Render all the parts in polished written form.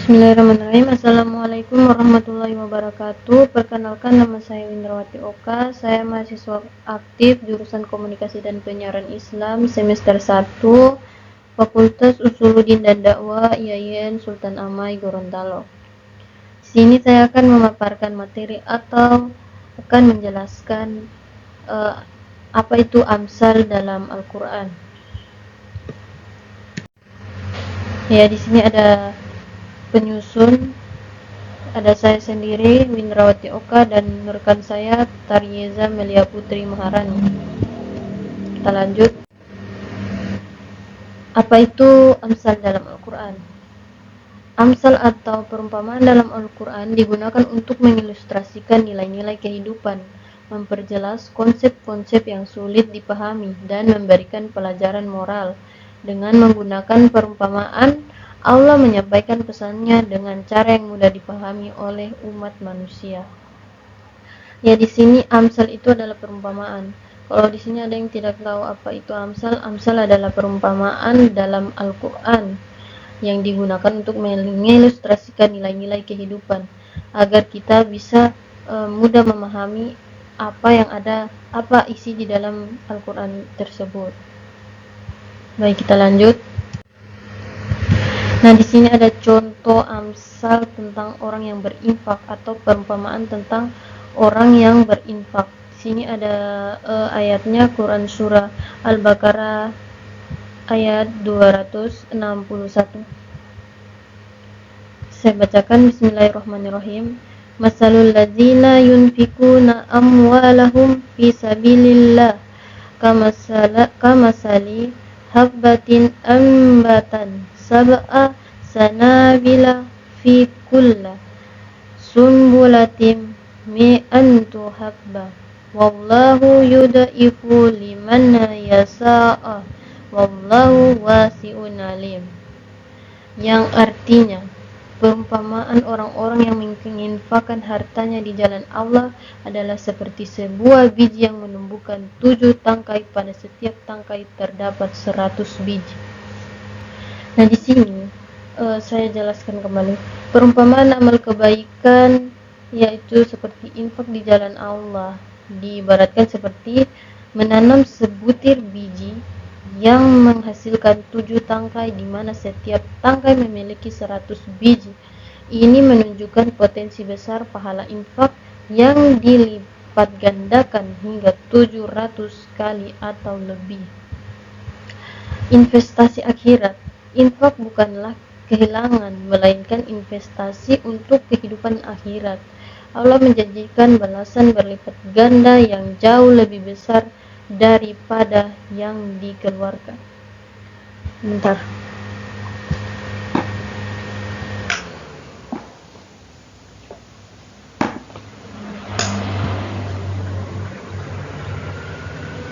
Bismillahirrahmanirrahim. Assalamualaikum warahmatullahi wabarakatuh. Perkenalkan, nama saya Windrawati Oka. Saya mahasiswa aktif jurusan Komunikasi dan Penyiaran Islam semester 1, Fakultas Usuluddin dan Dakwah IAIN Sultan Amai Gorontalo. Di sini saya akan memaparkan materi atau akan menjelaskan apa itu Amsal dalam Al-Qur'an. Ya, di sini ada penyusun, ada saya sendiri Windrawati Oka dan rekan saya Taryeza Melia Putri Maharani. Kita lanjut. Apa itu amsal dalam Al-Quran? Amsal atau perumpamaan dalam Al-Quran digunakan untuk mengilustrasikan nilai-nilai kehidupan, memperjelas konsep-konsep yang sulit dipahami, dan memberikan pelajaran moral. Dengan menggunakan perumpamaan, Allah menyampaikan pesannya dengan cara yang mudah dipahami oleh umat manusia. Ya, di sini amsal itu adalah perumpamaan. Kalau di sini ada yang tidak tahu apa itu amsal, amsal adalah perumpamaan dalam Al-Qur'an yang digunakan untuk mengilustrasikan nilai-nilai kehidupan agar kita bisa mudah memahami apa isi di dalam Al-Qur'an tersebut. Baik, kita lanjut. Nah, di sini ada contoh amsal tentang orang yang berinfak atau perumpamaan tentang orang yang berinfak. Di sini ada ayatnya, Quran surah Al-Baqarah ayat 261. Saya bacakan, Bismillahirrahmanirrahim. Masalul ladzina yunfikuna amwalahum fi sabilillah kamasali habbatin ambatan sab'a sanabila fi kulla sumbulatin mi'antu habba wallahu yudaifu liman yasa'a wallahu wasi'un alim. Yang artinya, perumpamaan orang-orang yang menginfakkan hartanya di jalan Allah adalah seperti sebuah biji yang menumbuhkan 7 tangkai, pada setiap tangkai terdapat 100 biji. Nah, di sini saya jelaskan kembali. Perumpamaan amal kebaikan yaitu seperti infak di jalan Allah, diibaratkan seperti menanam sebutir biji yang menghasilkan 7 tangkai, di mana setiap tangkai memiliki 100 biji. Ini menunjukkan potensi besar pahala infak yang dilipat gandakan hingga 700 kali atau lebih. Investasi akhirat. Infak bukanlah kehilangan, melainkan investasi untuk kehidupan akhirat. Allah menjanjikan balasan berlipat ganda yang jauh lebih besar daripada yang dikeluarkan. Bentar.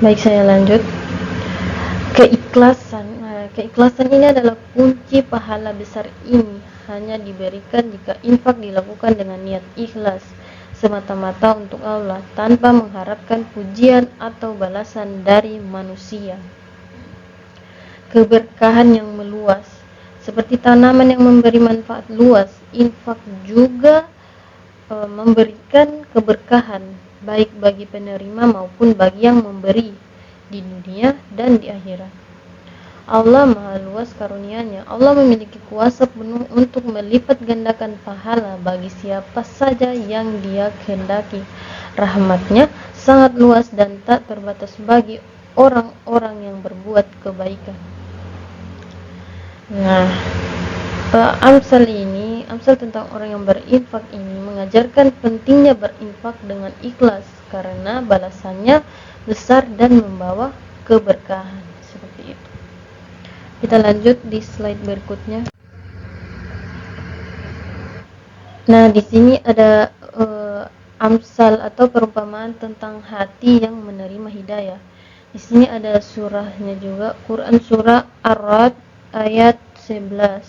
Baik, saya lanjut. Keikhlasan ini adalah kunci pahala besar ini. Hanya diberikan jika infak dilakukan dengan niat ikhlas semata-mata untuk Allah, tanpa mengharapkan pujian atau balasan dari manusia. Keberkahan yang meluas. Seperti tanaman yang memberi manfaat luas, infak juga memberikan keberkahan, baik bagi penerima maupun bagi yang memberi, di dunia dan di akhirat. Allah Maha Luas karunia-Nya. Allah memiliki kuasa penuh untuk melipat gandakan pahala bagi siapa saja yang Dia kehendaki. Rahmat-Nya sangat luas dan tak terbatas bagi orang-orang yang berbuat kebaikan. Nah, amsal tentang orang yang berinfak ini mengajarkan pentingnya berinfak dengan ikhlas, karena balasannya besar dan membawa keberkahan. Seperti itu. Kita lanjut di slide berikutnya. Nah, di sini ada amsal atau perumpamaan tentang hati yang menerima hidayah. Di sini ada surahnya juga, Quran surah Ar-Ra'd ayat 11.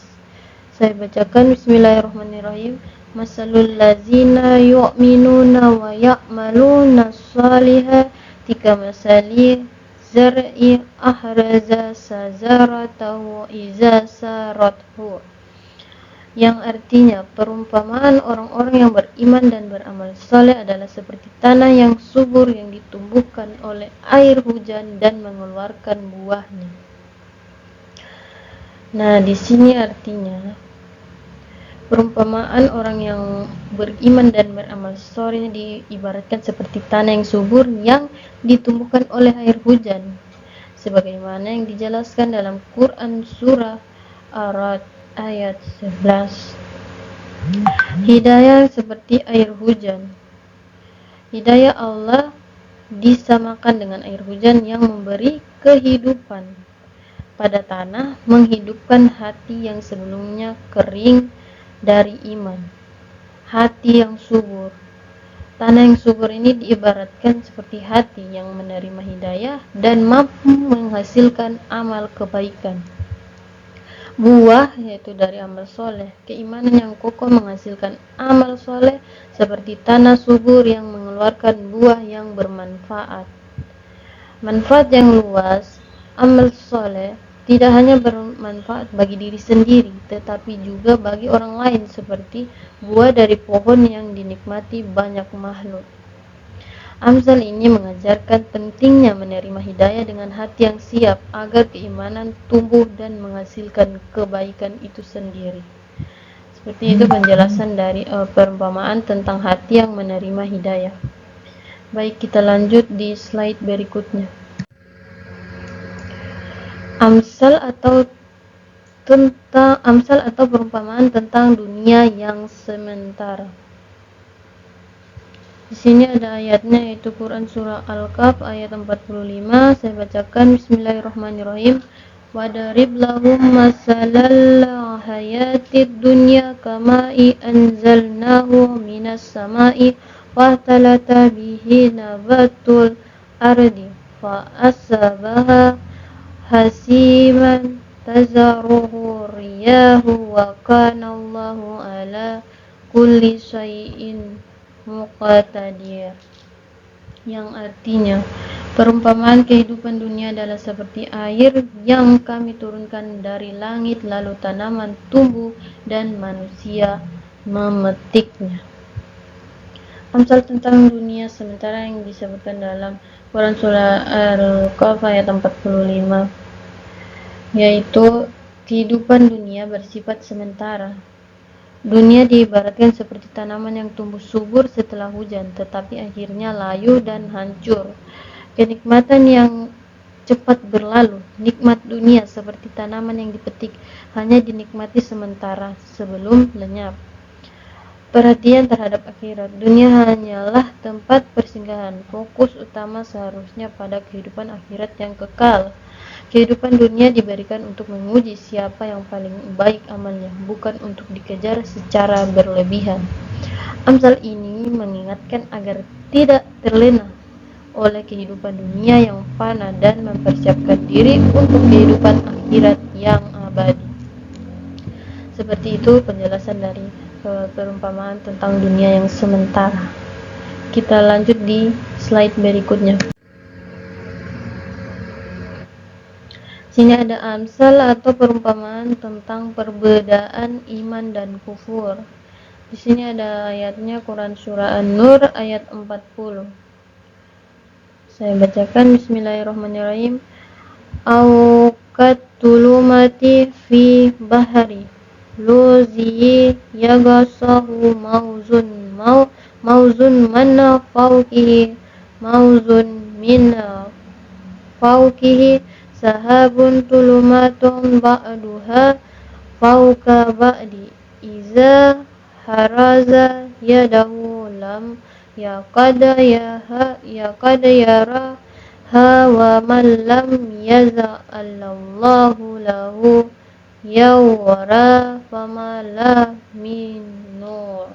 Saya bacakan, Bismillahirrahmanirrahim. Masalul ladzina yu'minuna wa ya'maluna shalihati kamasali zar'i ahraza sazaratahu iza sarathu. yang artinya perumpamaan orang-orang yang beriman dan beramal soleh adalah seperti tanah yang subur yang ditumbuhkan oleh air hujan dan mengeluarkan buahnya. Nah, di sini artinya perumpamaan orang yang beriman dan beramal soleh diibaratkan seperti tanah yang subur yang ditumbuhkan oleh air hujan, sebagaimana yang dijelaskan dalam Quran surah Ar-Ra'd ayat 11. Hidayah seperti air hujan. Hidayah Allah disamakan dengan air hujan yang memberi kehidupan pada tanah, menghidupkan hati yang sebelumnya kering dari iman. Hati yang subur. Tanah yang subur ini diibaratkan seperti hati yang menerima hidayah dan mampu menghasilkan amal kebaikan. Buah yaitu dari amal soleh. Keimanan yang kokoh menghasilkan amal soleh seperti tanah subur yang mengeluarkan buah yang bermanfaat. Manfaat yang luas. Amal soleh tidak hanya bermanfaat bagi diri sendiri, tetapi juga bagi orang lain, seperti buah dari pohon yang dinikmati banyak makhluk. Amsal ini mengajarkan pentingnya menerima hidayah dengan hati yang siap agar keimanan tumbuh dan menghasilkan kebaikan itu sendiri. Seperti itu penjelasan dari perumpamaan tentang hati yang menerima hidayah. Baik, kita lanjut di slide berikutnya. Amsal atau perumpamaan tentang dunia yang sementara. Di sini ada ayatnya, yaitu Quran surah Al-Kahf ayat 45. Saya bacakan. Bismillahirrahmanirrahim. Wadarib lahum masalal hayatid dunya kama'i anzalnahu minas sama'i fahtalata bihi nabatul ardi fa asabaha hasiman tazaruhu riyahu wa kana Allahu ala kulli syai'in muqtadir, yang artinya perumpamaan kehidupan dunia adalah seperti air yang kami turunkan dari langit lalu tanaman tumbuh dan manusia memetiknya. Amsal tentang dunia sementara yang disebutkan dalam Quran surah Al-Kahf ayat 45, yaitu kehidupan dunia bersifat sementara. Dunia diibaratkan seperti tanaman yang tumbuh subur setelah hujan, tetapi akhirnya layu dan hancur. Kenikmatan yang cepat berlalu. Nikmat dunia seperti tanaman yang dipetik, hanya dinikmati sementara sebelum lenyap. Perhatian terhadap akhirat. Dunia hanyalah tempat persinggahan. Fokus utama seharusnya pada kehidupan akhirat yang kekal. Kehidupan dunia diberikan untuk menguji siapa yang paling baik amalnya, bukan untuk dikejar secara berlebihan. Amsal ini mengingatkan agar tidak terlena oleh kehidupan dunia yang fana dan mempersiapkan diri untuk kehidupan akhirat yang abadi. Seperti itu penjelasan dari perumpamaan tentang dunia yang sementara. Kita lanjut di slide berikutnya. Sini ada amsal atau perumpamaan tentang perbedaan iman dan kufur. Di sini ada ayatnya, Quran surah An-Nur ayat 40. Saya bacakan. Bismillahirrahmanirrahim. Au katulumati fi bahari luzi yagasahu mauzun mana fauqihi mauzun minna fauqihi sahabun tulumatun ba'duha fauka ba'di iza haraza yadahu lam yaqada yara wa man lam yaza'allahu lahu yawara fama la min nur,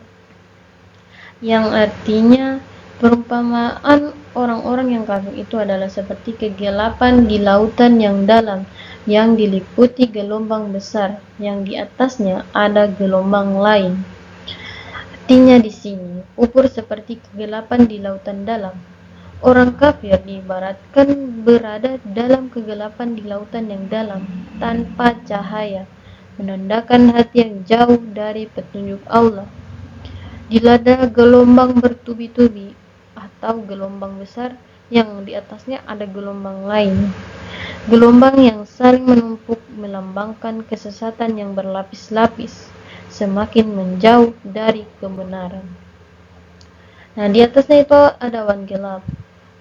yang artinya perumpamaan orang-orang yang kafir itu adalah seperti kegelapan di lautan yang dalam yang diliputi gelombang besar, yang di atasnya ada gelombang lain. Artinya di sini kufur seperti kegelapan di lautan dalam. Orang kafir diibaratkan berada dalam kegelapan di lautan yang dalam tanpa cahaya, menandakan hati yang jauh dari petunjuk Allah. Di lada gelombang bertubi-tubi atau gelombang besar yang di atasnya ada gelombang lain. Gelombang yang saling menumpuk melambangkan kesesatan yang berlapis-lapis, semakin menjauh dari kebenaran. Nah, di atasnya itu ada awan gelap.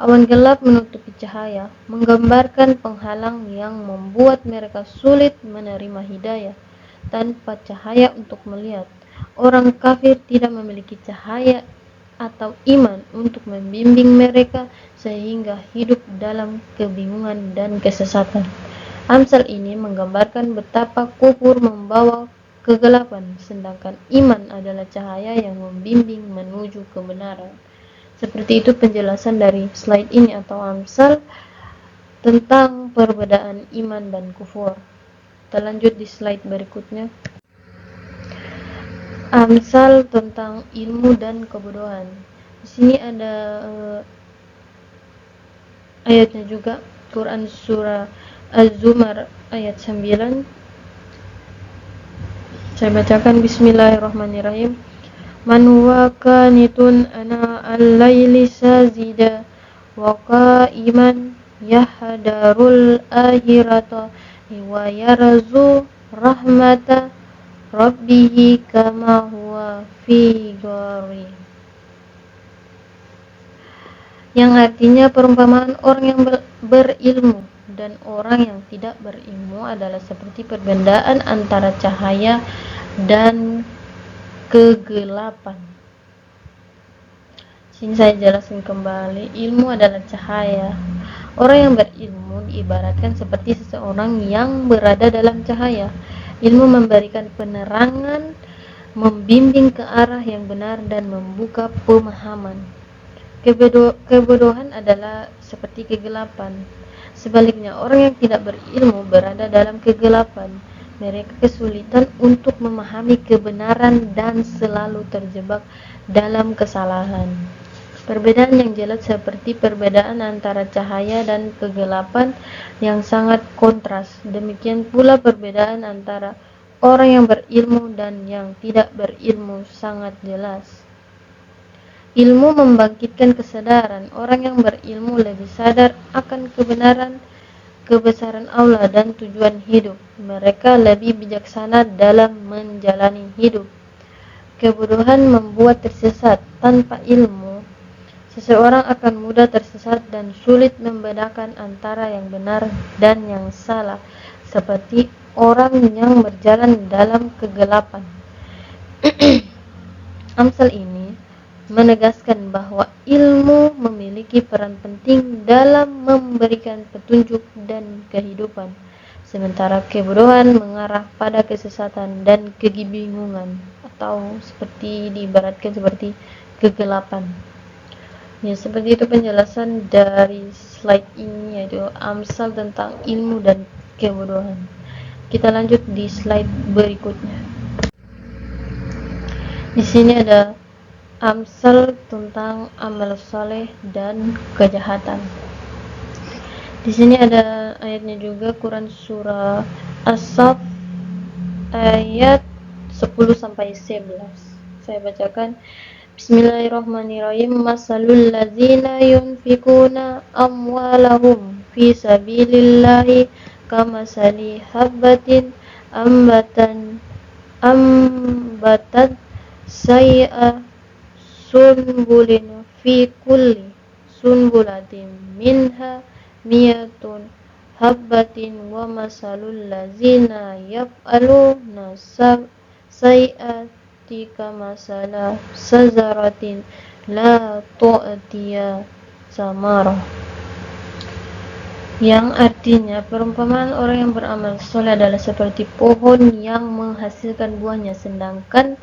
Awan gelap menutupi cahaya, menggambarkan penghalang yang membuat mereka sulit menerima hidayah. Tanpa cahaya untuk melihat, orang kafir tidak memiliki cahaya atau iman untuk membimbing mereka sehingga hidup dalam kebingungan dan kesesatan. Amsal ini menggambarkan betapa kufur membawa kegelapan, sedangkan iman adalah cahaya yang membimbing menuju kebenaran. Seperti itu penjelasan dari slide ini atau Amsal tentang perbedaan iman dan kufur. Kita lanjut di slide berikutnya. Amsal tentang ilmu dan kebodohan. Di sini ada ayatnya juga, Quran surah Az-Zumar ayat 9. Saya bacakan, bismillahirrahmanirrahim. Man huwa qanitun ana al-laili sajida wa qa'iman yahdarul akhirata wa yarzu rahmata rabbihi kama huwa fi ghari. Yang artinya perumpamaan orang yang berilmu dan orang yang tidak berilmu adalah seperti perbedaan antara cahaya dan kegelapan. Sini saya jelaskan kembali, ilmu adalah cahaya. Orang yang berilmu diibaratkan seperti seseorang yang berada dalam cahaya. Ilmu memberikan penerangan, membimbing ke arah yang benar dan membuka pemahaman. Kebodohan adalah seperti kegelapan. Sebaliknya, orang yang tidak berilmu berada dalam kegelapan. Mereka kesulitan untuk memahami kebenaran dan selalu terjebak dalam kesalahan. Perbedaan yang jelas seperti perbedaan antara cahaya dan kegelapan yang sangat kontras. Demikian pula perbedaan antara orang yang berilmu dan yang tidak berilmu sangat jelas. Ilmu membangkitkan kesadaran. Orang yang berilmu lebih sadar akan kebenaran, kebesaran Allah dan tujuan hidup. Mereka lebih bijaksana dalam menjalani hidup. Kebodohan membuat tersesat. Tanpa ilmu, seseorang akan mudah tersesat dan sulit membedakan antara yang benar dan yang salah, seperti orang yang berjalan dalam kegelapan. Amsal ini menegaskan bahwa ilmu memiliki peran penting dalam memberikan petunjuk dan kehidupan, sementara kebodohan mengarah pada kesesatan dan kebingungan, atau seperti diibaratkan seperti kegelapan. Ya, seperti itu penjelasan dari slide ini, yaitu Amsal tentang ilmu dan kebodohan. Kita lanjut di slide berikutnya. Di sini ada Amsal tentang amal soleh dan kejahatan. Di sini ada ayatnya juga, Quran surah As-Saff ayat 10 sampai 11. Saya bacakan, bismillahirrahmanirrahim. Masalul ladzina yunfikuna amwalahum fi sabilillahi kamasali habbatin ambatat say'a sunbulin fi kulli sunbulatin minha miyatun habbatin wa masalul lazina yaf'aluna say'ati kamasala sazaratin la tu'tiya samarah. Yang artinya perumpamaan orang yang beramal soleh adalah seperti pohon yang menghasilkan buahnya, sedangkan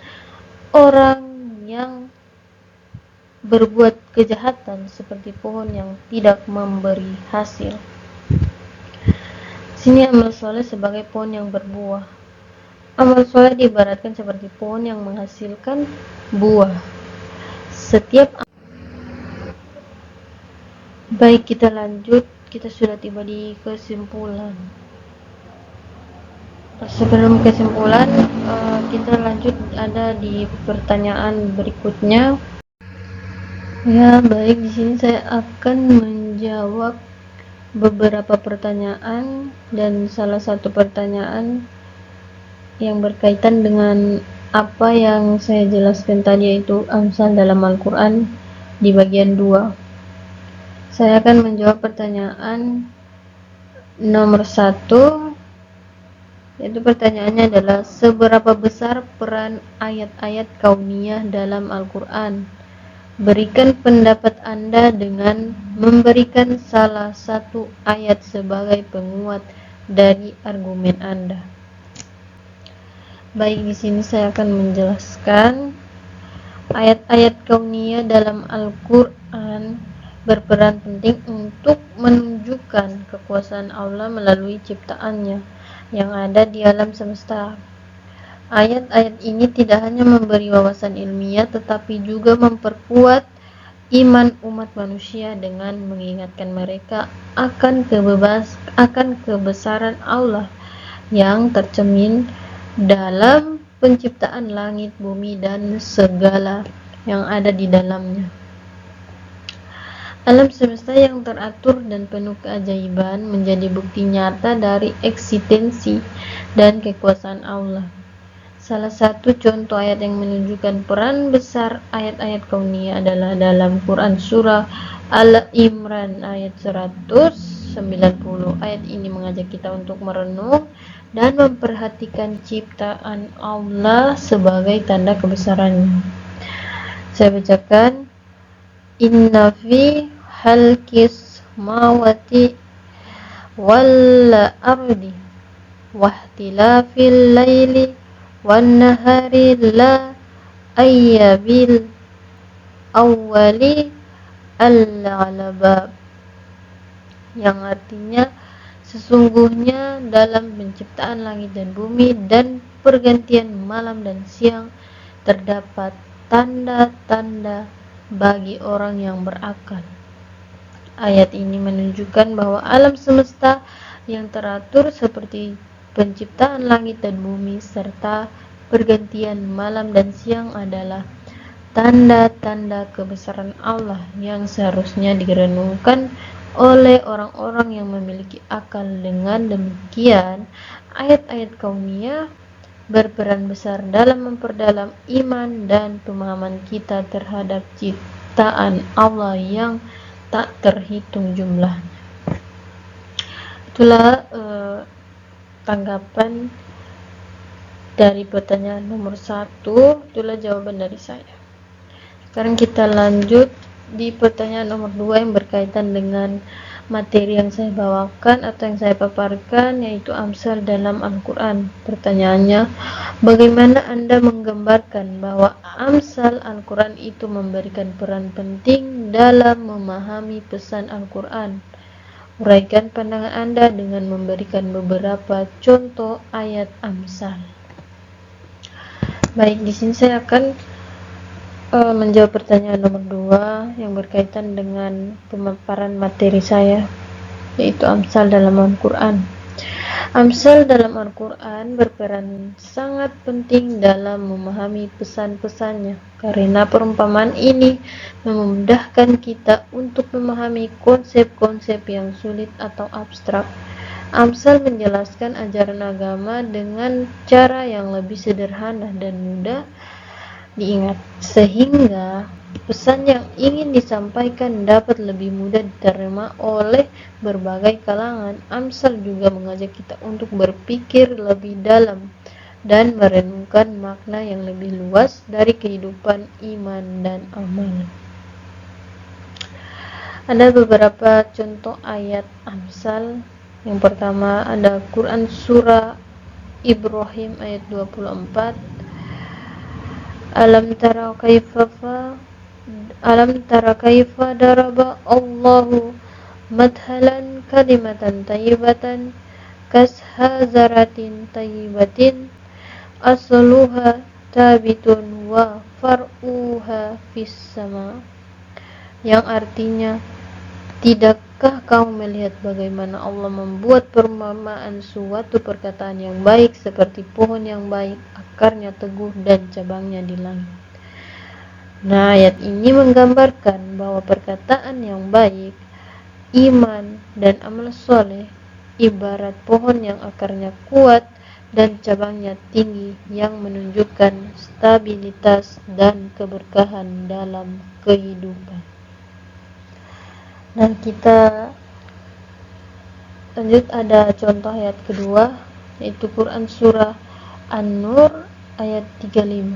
orang yang berbuat kejahatan seperti pohon yang tidak memberi hasil. Sini amal soleh sebagai pohon yang berbuah. Amal soleh diibaratkan seperti pohon yang menghasilkan buah. Baik, kita lanjut. Kita sudah tiba di kesimpulan. Sebelum kesimpulan, kita lanjut ada di pertanyaan berikutnya. Ya, baik, di sini saya akan menjawab beberapa pertanyaan, dan salah satu pertanyaan yang berkaitan dengan apa yang saya jelaskan tadi, yaitu amsal dalam Al-Quran di bagian 2. Saya akan menjawab pertanyaan nomor 1, yaitu pertanyaannya adalah seberapa besar peran ayat-ayat kauniyah dalam Al-Quran? Berikan pendapat Anda dengan memberikan salah satu ayat sebagai penguat dari argumen Anda. Baik, di sini saya akan menjelaskan ayat-ayat kauniyah dalam Al-Quran berperan penting untuk menunjukkan kekuasaan Allah melalui ciptaannya yang ada di alam semesta. Ayat-ayat ini tidak hanya memberi wawasan ilmiah, tetapi juga memperkuat iman umat manusia dengan mengingatkan mereka akan kebesaran Allah yang tercermin dalam penciptaan langit, bumi, dan segala yang ada di dalamnya. Alam semesta yang teratur dan penuh keajaiban menjadi bukti nyata dari eksistensi dan kekuasaan Allah. Salah satu contoh ayat yang menunjukkan peran besar ayat-ayat kauniyah adalah dalam Quran surah Al-Imran ayat 190. Ayat ini mengajak kita untuk merenung dan memperhatikan ciptaan Allah sebagai tanda kebesarannya. Saya bacakan, inna fi halqis samawati wal ardi wahtilafil laili wan nahari la ayyabil awwali al-alabab, yang artinya sesungguhnya dalam penciptaan langit dan bumi dan pergantian malam dan siang terdapat tanda-tanda bagi orang yang berakal. Ayat ini menunjukkan bahwa alam semesta yang teratur seperti penciptaan langit dan bumi serta pergantian malam dan siang adalah tanda-tanda kebesaran Allah yang seharusnya direnungkan oleh orang-orang yang memiliki akal. Dengan demikian, ayat-ayat kauniyah berperan besar dalam memperdalam iman dan pemahaman kita terhadap ciptaan Allah yang tak terhitung jumlahnya. Itulah tanggapan dari pertanyaan nomor 1. Itulah jawaban dari saya. Sekarang kita lanjut di pertanyaan nomor 2 yang berkaitan dengan materi yang saya bawakan atau yang saya paparkan, yaitu amsal dalam Al-Quran. Pertanyaannya, bagaimana Anda menggambarkan bahwa amsal Al-Quran itu memberikan peran penting dalam memahami pesan Al-Quran? Uraikan pandangan Anda dengan memberikan beberapa contoh ayat amsal. Baik, di sini saya akan menjawab pertanyaan nomor 2 yang berkaitan dengan pemaparan materi saya, yaitu amsal dalam Al-Quran. Amsal dalam Al-Quran berperan sangat penting dalam memahami pesan-pesannya, karena perumpamaan ini memudahkan kita untuk memahami konsep-konsep yang sulit atau abstrak. Amsal menjelaskan ajaran agama dengan cara yang lebih sederhana dan mudah diingat, sehingga pesan yang ingin disampaikan dapat lebih mudah diterima oleh berbagai kalangan. Amsal juga mengajak kita untuk berpikir lebih dalam dan merenungkan makna yang lebih luas dari kehidupan iman dan amal. Ada beberapa contoh ayat amsal. Yang pertama ada Quran surah Ibrahim ayat 24. Alam tara kaifa daraba Allahu madhalan kalimatan tayyibatan kashazaratin tayyibatin asluha tabitun wa far'uha fis sama, yang artinya, Tidakkah kamu melihat bagaimana Allah membuat perumpamaan suatu perkataan yang baik seperti pohon yang baik, akarnya teguh dan cabangnya di langit. Nah, ayat ini menggambarkan bahwa perkataan yang baik, iman, dan amal soleh ibarat pohon yang akarnya kuat dan cabangnya tinggi yang menunjukkan stabilitas dan keberkahan dalam kehidupan. Dan kita lanjut, ada contoh ayat kedua, yaitu Quran surah An-Nur ayat 35.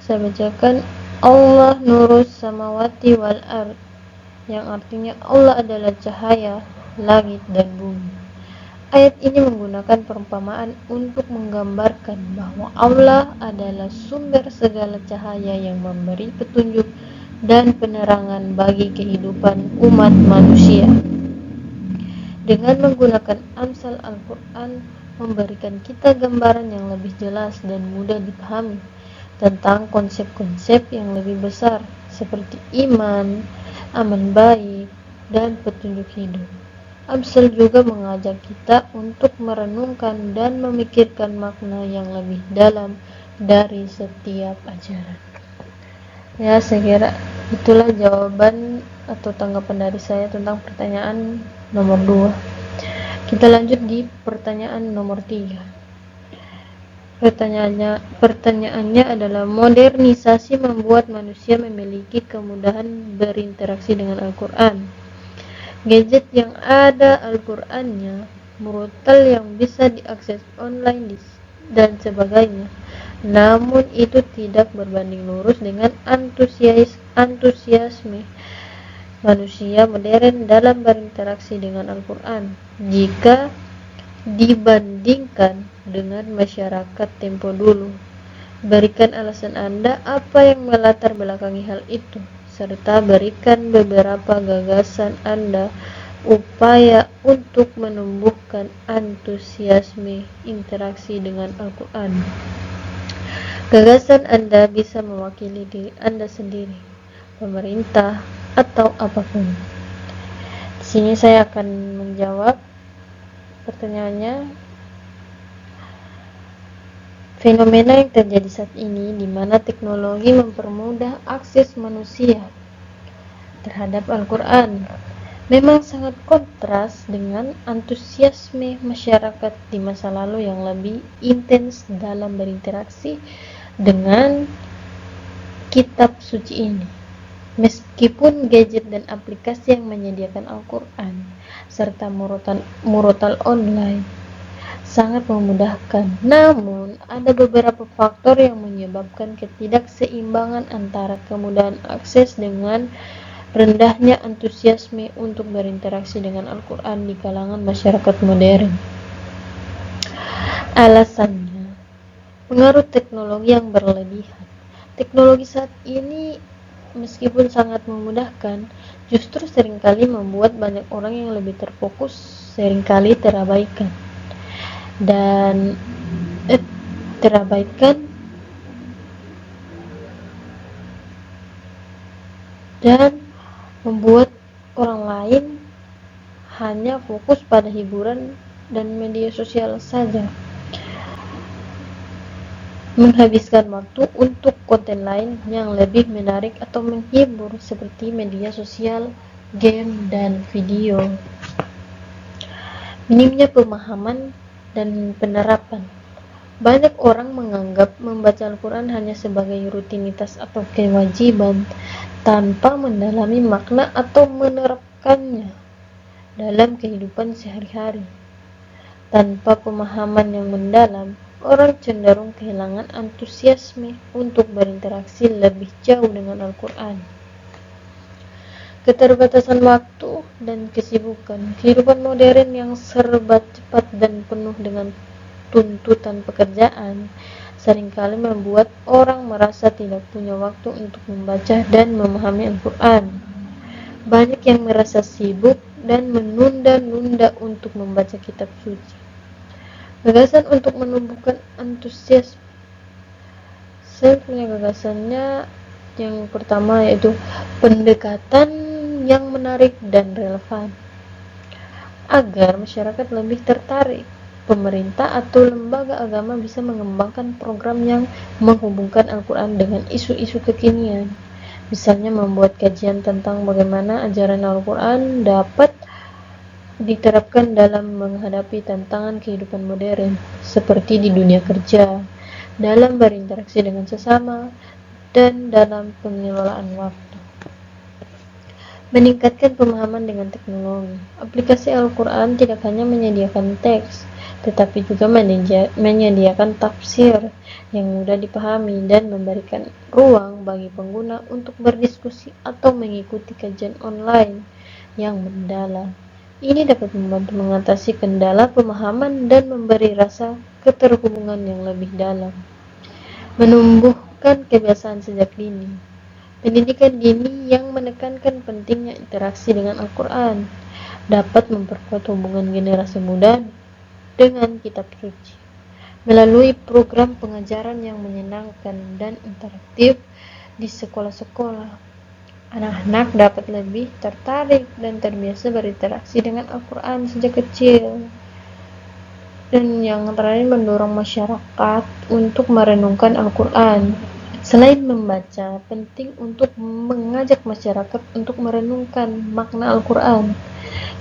Saya bacakan, Allah nurus samawati wal ard, yang artinya Allah adalah cahaya langit dan bumi. Ayat ini menggunakan perumpamaan untuk menggambarkan bahwa Allah adalah sumber segala cahaya yang memberi petunjuk dan penerangan bagi kehidupan umat manusia. Dengan menggunakan amsal Al-Quran memberikan kita gambaran yang lebih jelas dan mudah dipahami tentang konsep-konsep yang lebih besar seperti iman, amal baik, dan petunjuk hidup. Amsal juga mengajak kita untuk merenungkan dan memikirkan makna yang lebih dalam dari setiap ajaran. Ya, saya kira itulah jawaban atau tanggapan dari saya tentang pertanyaan nomor 2. Kita lanjut di pertanyaan nomor 3. Pertanyaannya adalah, modernisasi membuat manusia memiliki kemudahan berinteraksi dengan Al-Quran. Gadget yang ada Al-Qurannya, murotal yang bisa diakses online dan sebagainya. Namun itu tidak berbanding lurus dengan antusiasme manusia modern dalam berinteraksi dengan Al-Quran jika dibandingkan dengan masyarakat tempo dulu. Berikan alasan Anda apa yang melatar belakangi hal itu, serta berikan beberapa gagasan Anda upaya untuk menumbuhkan antusiasme interaksi dengan Al-Quran. Gagasan Anda bisa mewakili diri Anda sendiri, pemerintah, atau apapun. Di sini saya akan menjawab pertanyaannya. Fenomena yang terjadi saat ini di mana teknologi mempermudah akses manusia terhadap Al-Quran memang sangat kontras dengan antusiasme masyarakat di masa lalu yang lebih intens dalam berinteraksi dengan kitab suci ini. Meskipun gadget dan aplikasi yang menyediakan Al-Quran serta murotal online sangat memudahkan, namun ada beberapa faktor yang menyebabkan ketidakseimbangan antara kemudahan akses dengan rendahnya antusiasme untuk berinteraksi dengan Al-Quran di kalangan masyarakat modern. Alasannya, pengaruh teknologi yang berlebihan. Teknologi saat ini meskipun sangat memudahkan, justru seringkali membuat banyak orang yang lebih terfokus seringkali terabaikan dan membuat orang lain hanya fokus pada hiburan dan media sosial saja, menghabiskan waktu untuk konten lain yang lebih menarik atau menghibur seperti media sosial, game, dan video. Minimnya pemahaman dan penerapan. Banyak orang menganggap membaca Al-Quran hanya sebagai rutinitas atau kewajiban tanpa mendalami makna atau menerapkannya dalam kehidupan sehari-hari. Tanpa pemahaman yang mendalam, orang cenderung kehilangan antusiasme untuk berinteraksi lebih jauh dengan Al-Quran. Keterbatasan waktu dan kesibukan. Kehidupan modern yang serba cepat dan penuh dengan tuntutan pekerjaan seringkali membuat orang merasa tidak punya waktu untuk membaca dan memahami Al-Quran. Banyak yang merasa sibuk dan menunda-nunda untuk membaca kitab suci. Gagasan untuk menumbuhkan antusiasme. Saya punya gagasannya yang pertama, yaitu pendekatan yang menarik dan relevan. Agar masyarakat lebih tertarik, pemerintah atau lembaga agama bisa mengembangkan program yang menghubungkan Al-Quran dengan isu-isu kekinian. Misalnya membuat kajian tentang bagaimana ajaran Al-Quran dapat diterapkan dalam menghadapi tantangan kehidupan modern, seperti di dunia kerja, dalam berinteraksi dengan sesama, dan dalam pengelolaan waktu. Meningkatkan pemahaman dengan teknologi. Aplikasi Al-Quran tidak hanya menyediakan teks, tetapi juga menyediakan tafsir yang mudah dipahami dan memberikan ruang bagi pengguna untuk berdiskusi atau mengikuti kajian online yang mendalam. Ini dapat membantu mengatasi kendala pemahaman dan memberi rasa keterhubungan yang lebih dalam. Menumbuhkan kebiasaan sejak dini. Pendidikan dini yang menekankan pentingnya interaksi dengan Al-Quran dapat memperkuat hubungan generasi muda dengan kitab suci. Melalui program pengajaran yang menyenangkan dan interaktif di sekolah-sekolah, anak-anak dapat lebih tertarik dan terbiasa berinteraksi dengan Al-Quran sejak kecil. Dan yang terakhir, mendorong masyarakat untuk merenungkan Al-Quran. Selain membaca, penting untuk mengajak masyarakat untuk merenungkan makna Al-Quran.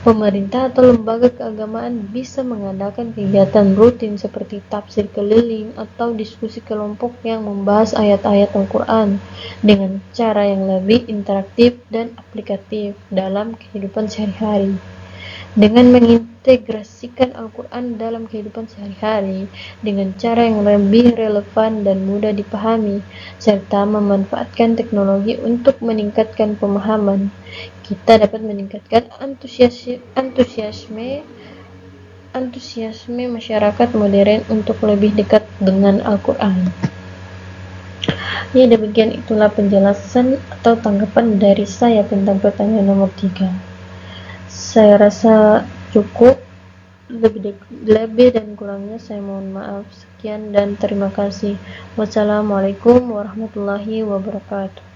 Pemerintah atau lembaga keagamaan bisa mengadakan kegiatan rutin seperti tafsir keliling atau diskusi kelompok yang membahas ayat-ayat Al-Quran dengan cara yang lebih interaktif dan aplikatif dalam kehidupan sehari-hari. Dengan mengintegrasikan Al-Quran dalam kehidupan sehari-hari dengan cara yang lebih relevan dan mudah dipahami, serta memanfaatkan teknologi untuk meningkatkan pemahaman, kita dapat meningkatkan antusiasme masyarakat modern untuk lebih dekat dengan Al-Quran. Ya, demikian itulah penjelasan atau tanggapan dari saya tentang pertanyaan nomor 3. Saya rasa cukup. Lebih dan kurangnya saya mohon maaf. Sekian dan terima kasih. Wassalamualaikum warahmatullahi wabarakatuh.